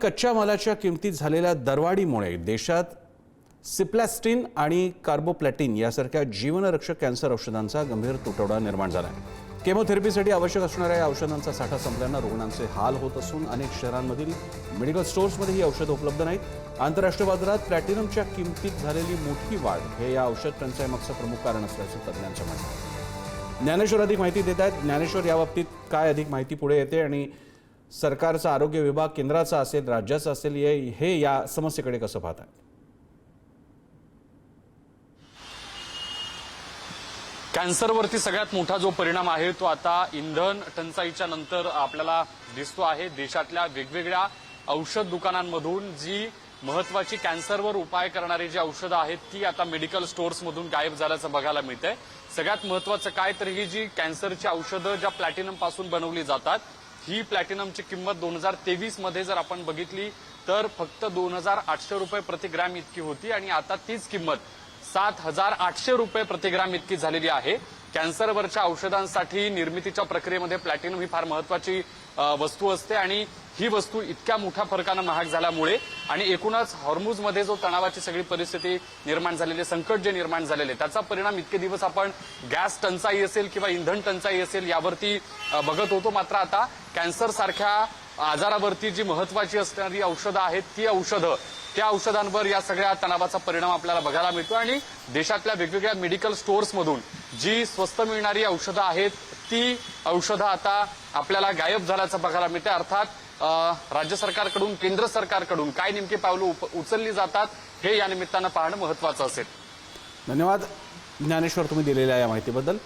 कच्च्या मालाच्या किमतीत झालेल्या दरवाढीमुळे देशात सिप्लॅस्टिन आणि कार्बोप्लॅटिन यासारख्या जीवनरक्षक कॅन्सर औषधांचा गंभीर तुटवडा निर्माण झाला आहे। केमोथेरपीसाठी आवश्यक असणाऱ्या या औषधांचा साठा संपल्यानं रुग्णांचे हाल होत असून अनेक शहरांमधील मेडिकल स्टोअर्समध्ये ही औषधं उपलब्ध नाहीत। आंतरराष्ट्रीय बाजारात प्लॅटिनमच्या किमतीत झालेली मोठी वाढ हे या औषध टंचाईमागचं प्रमुख कारण असल्याचं तज्ज्ञांचं म्हणणं आहे। ज्ञानेश्वर अधिक माहिती देत आहेत। ज्ञानेश्वर, याबाबतीत काय अधिक माहिती पुढे येते आणि सरकारचा आरोग्य विभाग केंद्राचा असेल राज्याचा असेल हे या समस्येकडे कसं पाहतात? कॅन्सरवरती सगळ्यात मोठा जो परिणाम आहे तो आता इंधन टंचाईच्या नंतर आपल्याला दिसतो आहे। देशातल्या वेगवेगळ्या औषध दुकानांमधून जी महत्वाची कॅन्सरवर उपाय करणारी जी औषधं आहेत ती आता मेडिकल स्टोअर्समधून गायब झाल्याचं बघायला मिळतंय। सगळ्यात महत्वाचं काय तर ही जी कॅन्सरची औषधं ज्या प्लॅटिनम पासून बनवली जातात ही प्लॅटिनमची किंमत 2023 मध्ये जर आपण बघितली तर फक्त 2800 रुपये प्रति ग्रॅम इतकी होती आणि आता तीच किंमत 7800 रुपये प्रति ग्रॅम इतकी झालेली आहे। कॅन्सरवरच्या औषधांसाठी निर्मितीच्या प्रक्रियेमध्ये प्लॅटिनम ही फार महत्वाची वस्तू असते आणि ही वस्तू इतक्या मोठ्या फरकानं महाग झाल्यामुळे आणि एकूणच हॉर्मुझमध्ये जो तणावाची सगळी परिस्थिती निर्माण झालेली, संकट जे निर्माण झालेले, त्याचा परिणाम इतके दिवस आपण गॅस टंचाई असेल किंवा इंधन टंचाई असेल यावरती बघत होतो। मात्र आता कॅन्सर सारख्या आजारावरती जी महत्वाची असणारी औषधं आहेत ती औषधं, त्या औषधांवर या सगळ्या तणावाचा परिणाम आपल्याला बघायला मिळतो आणि देशातल्या वेगवेगळ्या मेडिकल स्टोअर्समधून जी स्वस्त मिळणारी औषधं आहेत ती औषधं आता आपल्याला गायब झाल्याचं बघायला मिळते। अर्थात राज्य सरकारकडून, केंद्र सरकारकडून काय नेमकी पावलं उचलली जातात हे या निमित्तानं पाहणं महत्वाचं असेल। धन्यवाद ज्ञानेश्वर, तुम्ही दिलेल्या या माहितीबद्दल।